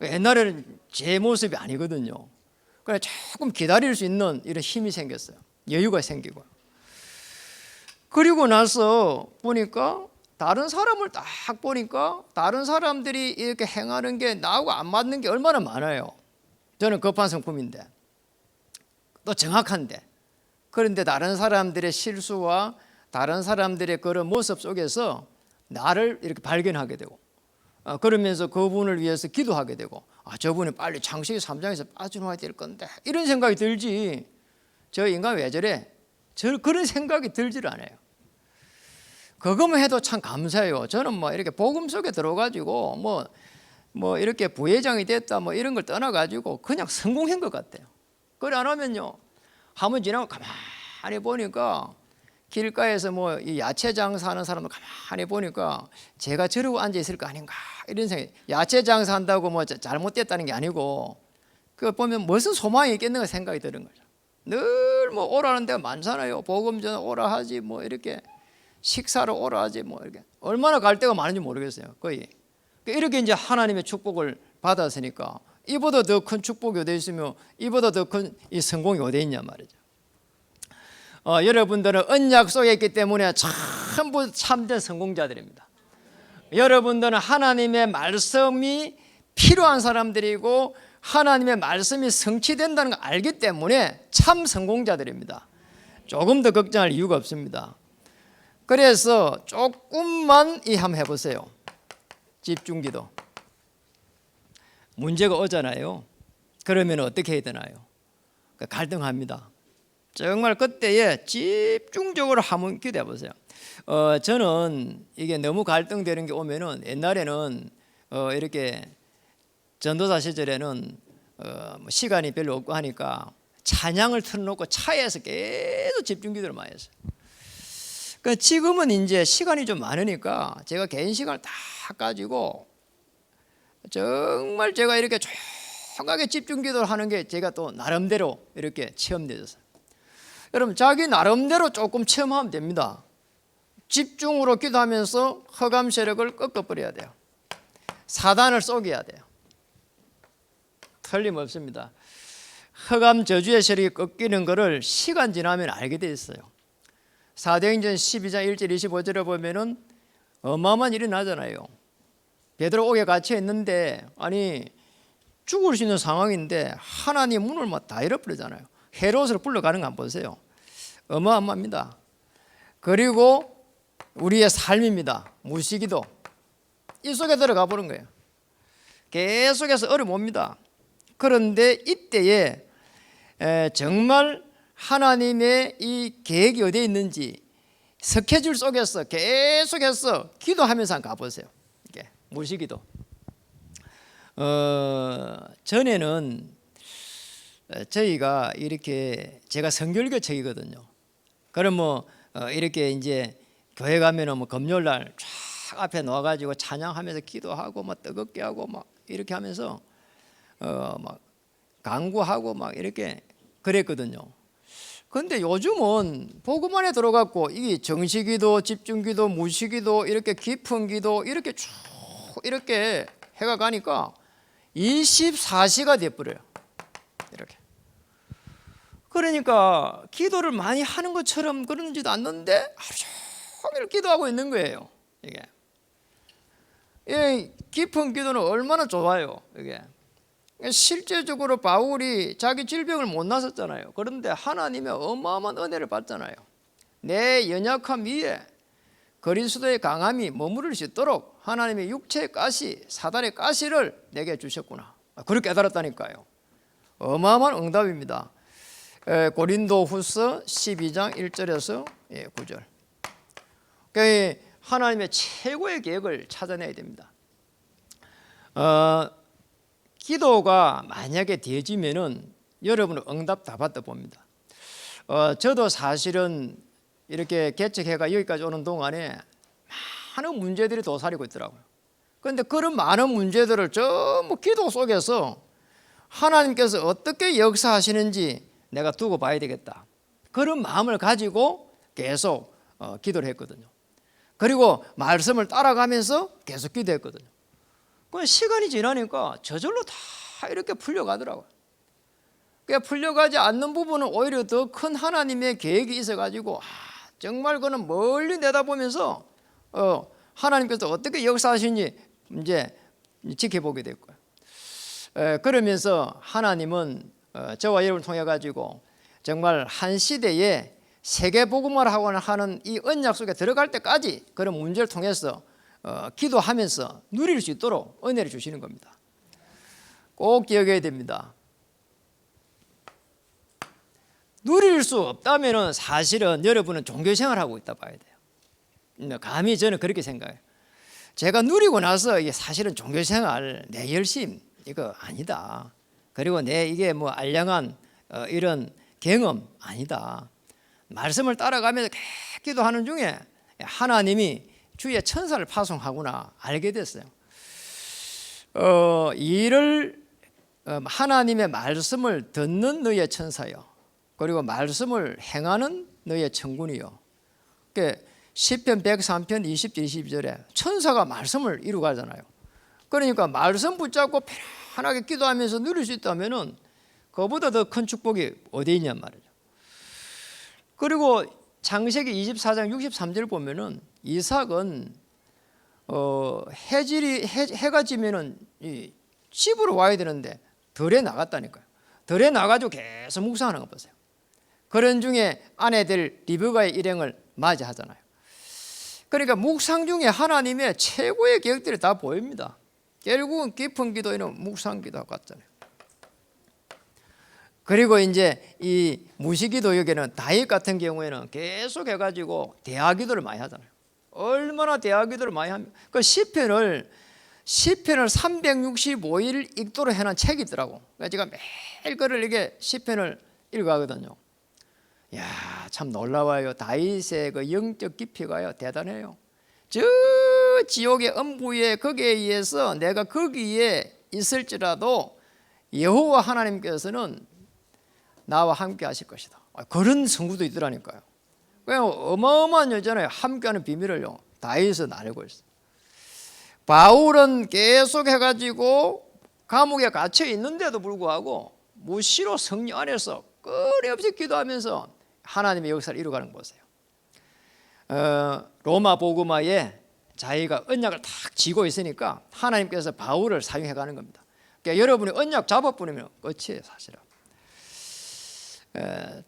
옛날에는 제 모습이 아니거든요. 그래 조금 기다릴 수 있는 이런 힘이 생겼어요. 여유가 생기고. 그리고 나서 보니까 다른 사람을 딱 보니까 다른 사람들이 이렇게 행하는 게 나하고 안 맞는 게 얼마나 많아요. 저는 급한 성품인데 또 정확한데 그런데 다른 사람들의 실수와 다른 사람들의 그런 모습 속에서 나를 이렇게 발견하게 되고 그러면서 그분을 위해서 기도하게 되고 저분이 빨리 창세기 3장에서 빠져나와야 될 건데 이런 생각이 들지 저 인간 왜 저래? 그런 생각이 들지를 않아요. 그것만 해도 참 감사해요. 저는 이렇게 복음 속에 들어가지고 뭐 이렇게 부회장이 됐다 이런 걸 떠나가지고 그냥 성공한 것 같아요. 그래 안 하면요 한번 지나고 가만히 보니까 길가에서 이 야채 장사하는 사람도 가만히 보니까 제가 저러고 앉아 있을 거 아닌가 이런 생각이. 야채 장사한다고 잘못됐다는 게 아니고 그 보면 무슨 소망이 있겠는가 생각이 드는 거죠. 늘 오라는 데가 많잖아요. 복음 전에 오라 하지 이렇게 식사로 오라 하지 이렇게 얼마나 갈 데가 많은지 모르겠어요. 거의 이렇게 이제 하나님의 축복을 받았으니까 이보다 더 큰 축복이 어디 있으며 이보다 더 큰 이 성공이 어디 있냐 말이죠. 여러분들은 언약 속에 있기 때문에 전부 참된 성공자들입니다. 여러분들은 하나님의 말씀이 필요한 사람들이고 하나님의 말씀이 성취된다는 걸 알기 때문에 참 성공자들입니다. 조금 더 걱정할 이유가 없습니다. 그래서 조금만 한번 해보세요. 집중기도. 문제가 오잖아요. 그러면 어떻게 해야 되나요? 갈등합니다. 정말 그때에 집중적으로 한번 기도해 보세요. 저는 이게 너무 갈등되는 게 오면은 옛날에는 이렇게 전도사 시절에는 뭐 시간이 별로 없고 하니까 찬양을 틀어놓고 차에서 계속 집중 기도를 많이 했어요. 그러니까 지금은 이제 시간이 좀 많으니까 제가 개인 시간을 다 가지고 정말 제가 이렇게 조용하게 집중 기도를 하는 게 제가 또 나름대로 이렇게 체험되었어요. 여러분 자기 나름대로 조금 체험하면 됩니다. 집중으로 기도하면서 흑암 세력을 꺾어버려야 돼요. 사단을 쏘게야 돼요. 틀림없습니다. 흑암 저주의 세력이 꺾이는 것을 시간 지나면 알게 돼 있어요. 사도행전 12장 1절 25절에 보면은 어마어마한 일이 나잖아요. 베드로 옥에 갇혀 있는데 아니 죽을 수 있는 상황인데 하나님 문을 막 다 열어버리잖아요. 헤롯을 불러가는 거 한번 보세요. 어마어마합니다. 그리고 우리의 삶입니다. 무시기도 이 속에 들어가 보는 거예요. 계속해서 어려옵니다. 그런데 이때에 정말 하나님의 이 계획이 어디에 있는지 스케줄 속에서 계속해서 기도하면서 한번 가보세요. 이게 무시기도. 전에는 저희가 이렇게 제가 성결교책이거든요. 그럼 뭐 이렇게 이제 교회 가면은 뭐 금요일 날 쫙 앞에 놓아가지고 찬양하면서 기도하고 막 뜨겁게 하고 막 이렇게 하면서 막 강구하고 막 이렇게 그랬거든요. 근데 요즘은 복음안에 들어갔고 이게 정시기도, 집중기도, 무시기도 이렇게 깊은 기도 이렇게 쭉 이렇게 해가 가니까 24시가 돼버려요. 이렇게. 그러니까 기도를 많이 하는 것처럼 그러지도 않는데 하루 종일 기도하고 있는 거예요. 이게. 이 깊은 기도는 얼마나 좋아요. 이게. 실제적으로 바울이 자기 질병을 못 나섰잖아요. 그런데 하나님의 어마어마한 은혜를 받잖아요. 내 연약함 위에 그리스도의 강함이 머무를 수 있도록 하나님의 육체의 가시, 사단의 가시를 내게 주셨구나. 그렇게 깨달았다니까요. 어마어마한 응답입니다. 고린도후서 12장 1절에서 9절. 그러니까 하나님의 최고의 계획을 찾아내야 됩니다. 기도가 만약에 되어지면은 여러분은 응답 다 받다 봅니다. 저도 사실은 이렇게 개척해가 여기까지 오는 동안에 많은 문제들이 도사리고 있더라고요. 그런데 그런 많은 문제들을 전부 기도 속에서 하나님께서 어떻게 역사하시는지 내가 두고 봐야 되겠다. 그런 마음을 가지고 계속 기도를 했거든요. 그리고 말씀을 따라가면서 계속 기도했거든요. 그 시간이 지나니까 저절로 다 이렇게 풀려가더라고요. 그러니까 풀려가지 않는 부분은 오히려 더 큰 하나님의 계획이 있어가지고 정말 그는 멀리 내다보면서 하나님께서 어떻게 역사하시는지 이제 지켜보게 됐고요. 그러면서 하나님은 저와 여러분을 통해 가지고 정말 한 시대에 세계 복음화를 하는 이 언약 속에 들어갈 때까지 그런 문제를 통해서 기도하면서 누릴 수 있도록 은혜를 주시는 겁니다. 꼭 기억해야 됩니다. 누릴 수 없다면 사실은 여러분은 종교생활을 하고 있다 봐야 돼요. 감히 저는 그렇게 생각해요. 제가 누리고 나서 이게 사실은 종교생활 내 열심 이거 아니다. 그리고 내 이게 뭐 알량한 이런 경험 아니다. 말씀을 따라가면서 계속 기도하는 중에 하나님이 주의 천사를 파송하구나 알게 됐어요. 이를 하나님의 말씀을 듣는 너의 천사요. 그리고 말씀을 행하는 너의 천군이요. 그러니까 시편 103편 20절 22절에 천사가 말씀을 이루가잖아요. 그러니까 말씀 붙잡고 편안하게 기도하면서 누릴 수 있다면은 그보다 더 큰 축복이 어디 있냔 말이죠. 그리고 창세기 24장 63절 보면은 이삭은 해가 지면은 집으로 와야 되는데 들에 나갔다니까요. 들에 나가지고 계속 묵상하는 거 보세요. 그런 중에 아내들 리브가의 일행을 맞이하잖아요. 그러니까 묵상 중에 하나님의 최고의 계획들이 다 보입니다. 결국은 깊은 기도에는 묵상 기도 같잖아요. 그리고 이제 이 무시기도 여기는 다윗 같은 경우에는 계속 해가지고 대화기도를 많이 하잖아요. 얼마나 대화기도를 많이 합니까? 그 시편을 시편을 365일 읽도록 해놓은 책이 있더라고. 그래서 제가 매일 그를 이게 시편을 읽어가거든요. 이야, 참 놀라워요. 다윗의 그 영적 깊이가요 대단해요. 저 지옥의 음부에 거기에 의해서 내가 거기에 있을지라도 여호와 하나님께서는 나와 함께 하실 것이다. 그런 성구도 있더라니까요. 그냥 어마어마한 여자잖아요. 함께하는 비밀을요 다윗은 알고 있어요. 바울은 계속 해가지고 감옥에 갇혀 있는데도 불구하고 무시로 성령 안에서 끊임없이 기도하면서 하나님의 역사를 이루어가는 거 보세요. 로마 복음화에 자기가 언약을 탁 쥐고 있으니까 하나님께서 바울을 사용해 가는 겁니다. 그러니까 여러분이 언약 잡아버리면 끝이에요 사실은.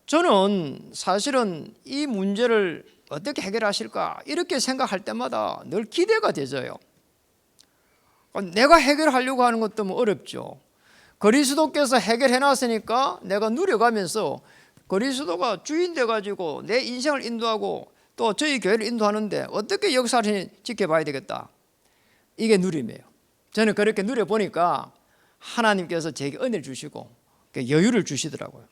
저는 사실은 이 문제를 어떻게 해결하실까 이렇게 생각할 때마다 늘 기대가 되져요. 내가 해결하려고 하는 것도 뭐 어렵죠. 그리스도께서 해결해 놨으니까 내가 누려가면서 그리스도가 주인 돼가지고 내 인생을 인도하고 또 저희 교회를 인도하는데 어떻게 역사를 지켜봐야 되겠다. 이게 누림이에요. 저는 그렇게 누려보니까 하나님께서 제게 은혜를 주시고 여유를 주시더라고요.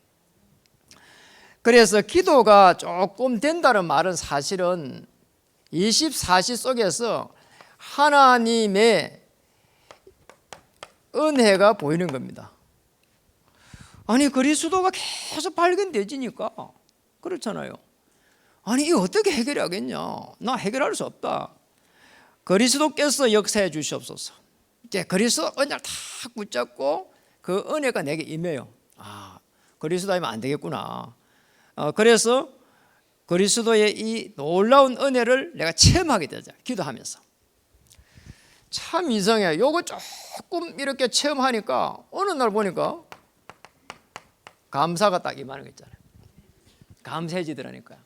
그래서 기도가 조금 된다는 말은 사실은 24시 속에서 하나님의 은혜가 보이는 겁니다. 아니 그리스도가 계속 발견되지니까 그렇잖아요. 아니 이거 어떻게 해결하겠냐. 나 해결할 수 없다. 그리스도께서 역사해 주시옵소서. 이제 그리스도 언약을 탁 붙잡고 그 은혜가 내게 임해요. 그리스도 아니면 안 되겠구나. 그래서 그리스도의 이 놀라운 은혜를 내가 체험하게 되죠. 기도하면서. 참 이상해요. 요거 조금 이렇게 체험하니까 어느 날 보니까 감사가 딱 임하는 거 있잖아요. 감사해지더라니까요.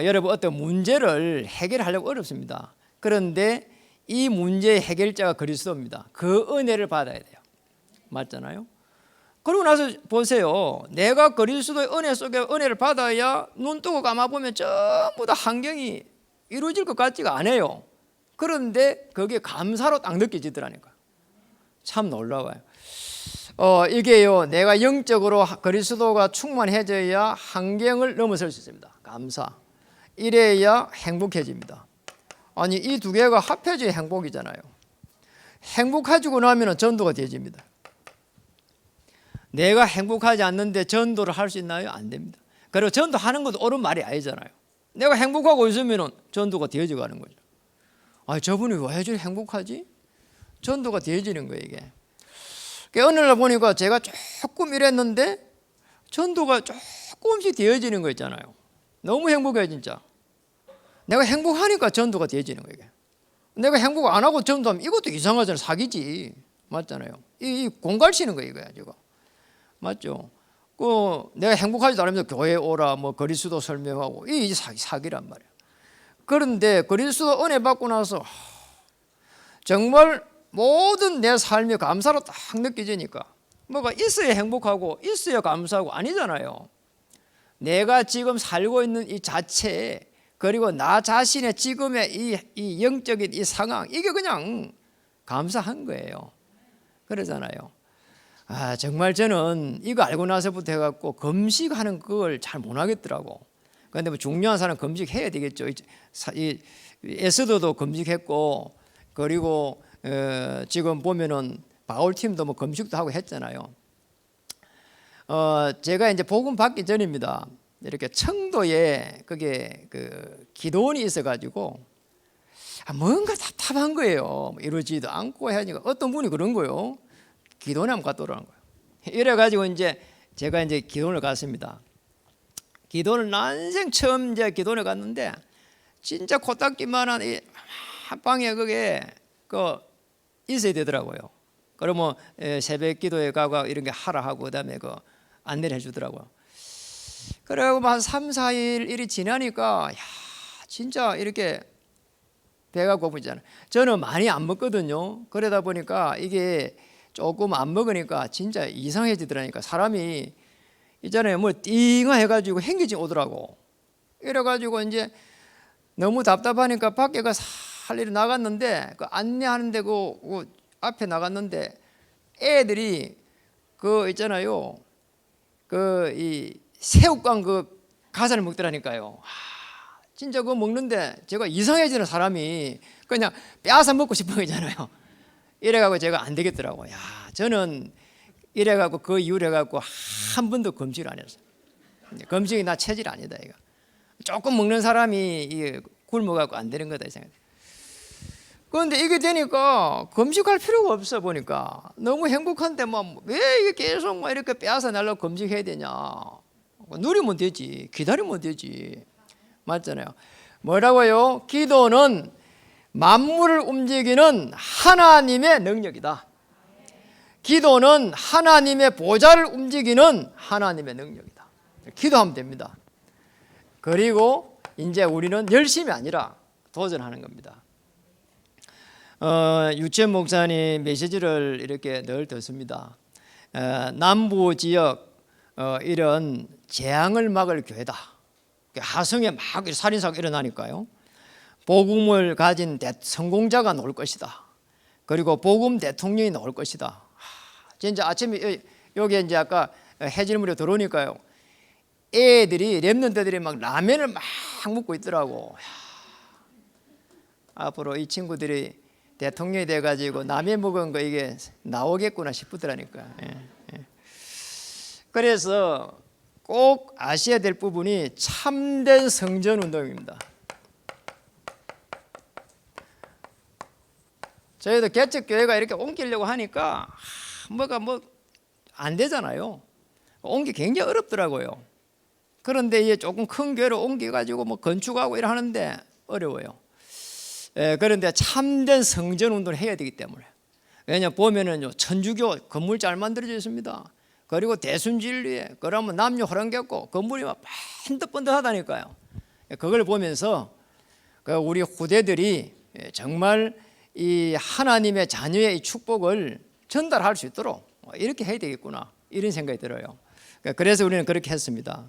여러분 어떤 문제를 해결하려고 어렵습니다. 그런데 이 문제의 해결자가 그리스도입니다. 그 은혜를 받아야 돼요. 맞잖아요. 그러고 나서 보세요. 내가 그리스도의 은혜 속에 은혜를 받아야 눈 뜨고 감아보면 전부 다 환경이 이루어질 것 같지가 않아요. 그런데 그게 감사로 딱 느껴지더라니까요. 참 놀라워요. 이게요 내가 영적으로 그리스도가 충만해져야 환경을 넘어설 수 있습니다. 감사. 이래야 행복해집니다. 아니 이 두 개가 합해져야 행복이잖아요. 행복해지고 나면 전도가 되어집니다. 내가 행복하지 않는데 전도를 할 수 있나요? 안 됩니다. 그리고 전도하는 것도 옳은 말이 아니잖아요. 내가 행복하고 있으면 전도가 되어져 가는 거죠. 저분이 왜 저리 행복하지? 전도가 되어지는 거예요 이게. 어느 날 보니까 제가 조금 이랬는데 전도가 조금씩 되어지는 거 있잖아요. 너무 행복해요 진짜. 내가 행복하니까 전도가 되어지는 거예요 이게. 내가 행복 안 하고 전도하면 이것도 이상하잖아요. 사기지. 맞잖아요. 이 공갈치는 거예요 이거야 지금. 맞죠? 내가 행복하지도 않으면서 교회에 오라 뭐 그리스도 설명하고 이 사기란 말이에요. 그런데 그리스도 은혜 받고 나서 정말 모든 내 삶이 감사로 딱 느껴지니까 뭐가 있어야 행복하고 있어야 감사하고 아니잖아요. 내가 지금 살고 있는 이 자체 그리고 나 자신의 지금의 이 영적인 이 상황 이게 그냥 감사한 거예요. 그러잖아요. 정말 저는 이거 알고 나서부터 해갖고 금식하는 그걸 잘 못하겠더라고. 그런데 뭐 중요한 사람 금식해야 되겠죠. 에스더도 금식했고 그리고 지금 보면은 바울 팀도 뭐 금식도 하고 했잖아요. 제가 이제 복음 받기 전입니다. 이렇게 청도에 그게 그 기도원이 있어가지고 뭔가 답답한 거예요. 이러지도 않고 하니까 어떤 분이 그런 거예요. 기도원에 한번 갔더라는 거예요. 이래가지고 이제 제가 이제 기도원을 갔습니다. 기도원을 난생 처음 이제 기도원에 갔는데 진짜 코딱지만한 이 방에 그게 있어야 되더라고요. 그러면 새벽 기도에 가고 이런 게 하라 하고 그다음에 안내를 해주더라고요. 그래고 한 3, 4일 일이 지나니까 진짜 이렇게 배가 고프잖아요. 저는 많이 안 먹거든요. 그러다 보니까 이게 조금 안 먹으니까 진짜 이상해지더라니까. 사람이 있잖아요. 뭐 띵하 해가지고 행기증 오더라고. 이래가지고 이제 너무 답답하니까 밖에가 할 일이 나갔는데 그 안내하는데 그 앞에 나갔는데 애들이 그 있잖아요. 그 이 새우깡 그 가사를 먹더라니까요. 진짜 그거 먹는데 제가 이상해지는 사람이 그냥 빼앗아 먹고 싶은 거잖아요. 이래가지고 제가 안 되겠더라고요. 야, 저는 이래가지고 그 이후로 해가지고 한 번도 금식을 안 했어요. 금식이 나 체질 아니다 이거. 조금 먹는 사람이 굶어갖고 안 되는 거다 이 생각. 그런데 이게 되니까 금식할 필요가 없어 보니까 너무 행복한데 뭐 왜 이게 계속 뭐 이렇게 빼앗아 날려고 금식해야 되냐? 누리면 되지, 기다리면 되지, 맞잖아요. 뭐라고요? 기도는 만물을 움직이는 하나님의 능력이다. 기도는 하나님의 보좌를 움직이는 하나님의 능력이다. 기도하면 됩니다. 그리고 이제 우리는 열심이 아니라 도전하는 겁니다. 유채 목사님 메시지를 이렇게 늘 듣습니다. 남부 지역 이런 재앙을 막을 교회다. 하성에 막 살인사고가 일어나니까요. 복음을 가진 성공자가 나올 것이다. 그리고 복음 대통령이 나올 것이다. 진짜 아침에 여기 이제 아까 해질물에 들어오니까요. 애들이 랩런트들이 막 라면을 막 먹고 있더라고. 앞으로 이 친구들이 대통령이 돼가지고 라면 먹은 거 이게 나오겠구나 싶더라니까. 그래서 꼭 아셔야 될 부분이 참된 성전 운동입니다. 저희도 개척교회가 이렇게 옮기려고 하니까 뭐가 뭐 안 되잖아요. 옮기 굉장히 어렵더라고요. 그런데 이제 조금 큰 교회로 옮겨가지고 뭐 건축하고 이러 하는데 어려워요. 그런데 참된 성전 운동을 해야 되기 때문에. 왜냐 보면은요 천주교 건물 잘 만들어져 있습니다. 그리고 대순진리에 그러면 남녀 호랑겹고 건물이 막 번득번득하다니까요. 그걸 보면서 우리 후대들이 정말 이 하나님의 자녀의 축복을 전달할 수 있도록 이렇게 해야 되겠구나 이런 생각이 들어요. 그래서 우리는 그렇게 했습니다.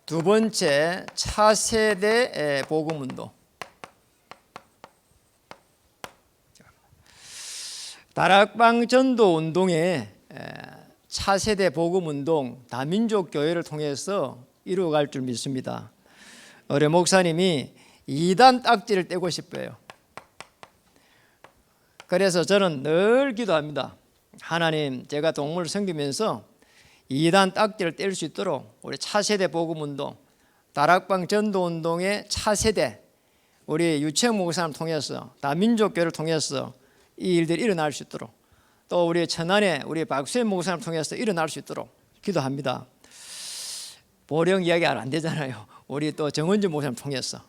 두 번째 차세대 복음운동. 다락방 전도운동의 차세대 복음운동 다민족 교회를 통해서 이루어갈 줄 믿습니다. 우리 목사님이 2단 딱지를 떼고 싶어요. 그래서 저는 늘 기도합니다. 하나님, 제가 동물을 섬기면서 2단 딱지를 뗄 수 있도록 우리 차세대 복음운동, 다락방 전도운동의 차세대, 우리 유채영 목사님을 통해서 다민족교회를 통해서 이 일들이 일어날 수 있도록, 또 우리 천안의 우리 박수현 목사님을 통해서 일어날 수 있도록 기도합니다. 보령 이야기가 안 되잖아요. 우리 또 정원주 목사님 통해서.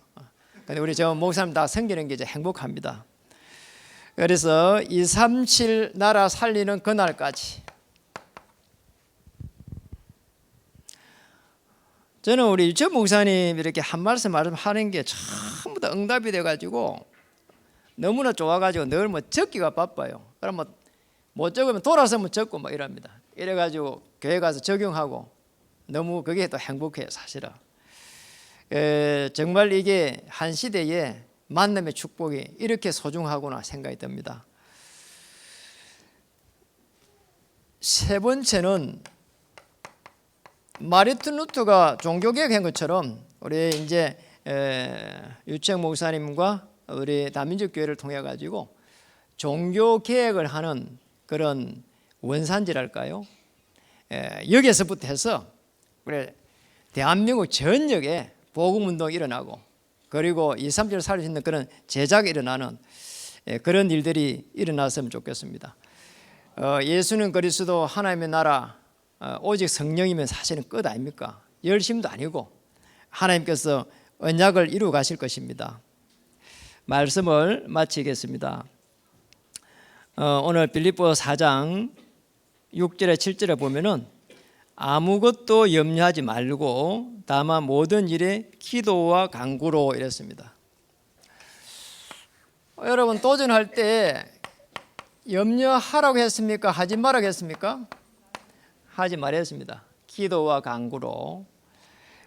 근데 우리 저 목사님 다 섬기는 게 이제 행복합니다. 그래서 237 나라 살리는 그날까지 저는 우리 유채 목사님 이렇게 한 말씀 하는 게 전부 다 응답이 돼가지고 너무나 좋아가지고 늘 뭐 적기가 바빠요. 그럼 못 적으면 돌아서면 적고 막 이럽니다. 이래가지고 교회 가서 적용하고 너무 그게 또 행복해요, 사실은. 정말 이게 한 시대에 만남의 축복이 이렇게 소중하구나 생각이 듭니다. 세 번째는 마르틴 루터가 종교개혁한 것처럼 우리 이제 유채영 목사님과 우리 다민족 교회를 통해 가지고 종교개혁을 하는 그런 원산지랄까요? 여기에서부터 해서 그래 대한민국 전역에 복음운동이 일어나고 그리고 237을 살릴 수 있는 그런 제작이 일어나는 그런 일들이 일어났으면 좋겠습니다. 예수는 그리스도 하나님의 나라 오직 성령이면 사실은 끝 아닙니까? 열심도 아니고 하나님께서 언약을 이루어 가실 것입니다. 말씀을 마치겠습니다. 오늘 빌립보 4장 6절에 7절에 보면은 아무것도 염려하지 말고 다만 모든 일에 기도와 간구로 이랬습니다. 여러분 도전할 때 염려하라고 했습니까? 하지 말라고 했습니까? 하지 말았습니다. 기도와 간구로.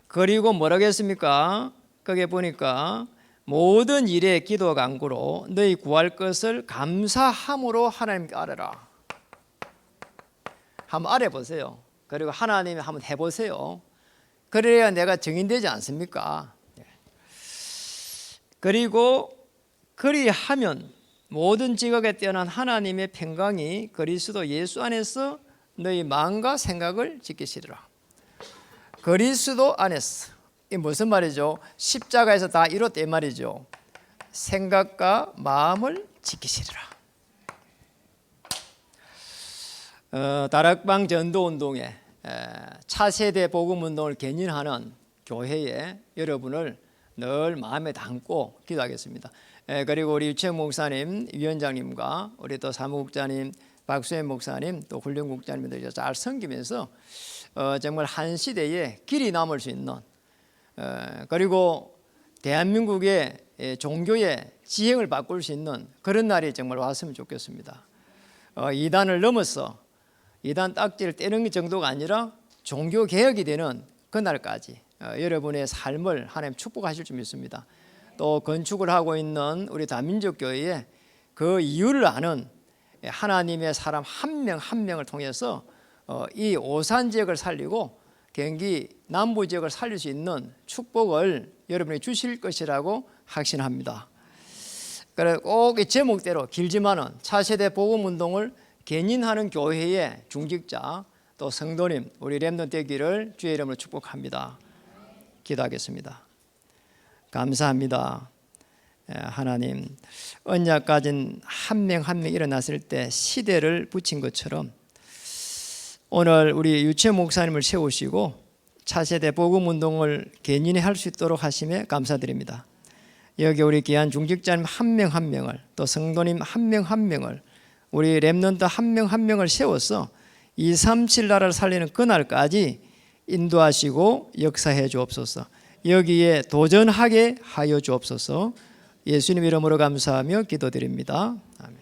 그리고 뭐라고 했습니까? 거기에 보니까 모든 일에 기도 간구로 너희 구할 것을 감사함으로 하나님께 아뢰라. 한번 아뢰보세요. 그리고 하나님이 한번 해보세요. 그래야 내가 증인되지 않습니까? 그리고 그리하면 모든 지각에 뛰어난 하나님의 평강이 그리스도 예수 안에서 너희 마음과 생각을 지키시리라. 그리스도 안에서, 이 무슨 말이죠? 십자가에서 다 이뤘다 이 말이죠. 생각과 마음을 지키시리라. 다락방 전도운동에 차세대 복음운동을 견인하는 교회에 여러분을 늘 마음에 담고 기도하겠습니다. 그리고 우리 유채영 목사님, 위원장님과 우리 또 사무국장님, 박수현 목사님, 또 훈련국장님들 잘 섬기면서 정말 한 시대에 길이 남을 수 있는, 그리고 대한민국의 종교의 지형을 바꿀 수 있는 그런 날이 정말 왔으면 좋겠습니다. 이단을 넘어서 이단 딱지를 떼는 정도가 아니라 종교 개혁이 되는 그날까지 여러분의 삶을 하나님 축복하실 줄 믿습니다. 또 건축을 하고 있는 우리 다민족교회에 그 이유를 아는 하나님의 사람 한 명 한 명을 통해서 이 오산 지역을 살리고 경기 남부 지역을 살릴 수 있는 축복을 여러분이 주실 것이라고 확신합니다. 그래 꼭 이 제목대로 길지만은 차세대 복음 운동을 견인하는 교회의 중직자 또 성도님 우리 렘넌트 되기를 주의 이름으로 축복합니다. 기도하겠습니다. 감사합니다. 하나님, 언약 가진 한 명 한 명 일어났을 때 시대를 붙인 것처럼 오늘 우리 유채 목사님을 세우시고 차세대 복음 운동을 견인히 할 수 있도록 하심에 감사드립니다. 여기 우리 귀한 중직자님 한 명 한 명을 또 성도님 한 명 한 명을 우리 렘넌트 한 명 한 명을 세워서 237 나라를 살리는 그날까지 인도하시고 역사해 주옵소서. 여기에 도전하게 하여 주옵소서. 예수님 이름으로 감사하며 기도드립니다. 아멘.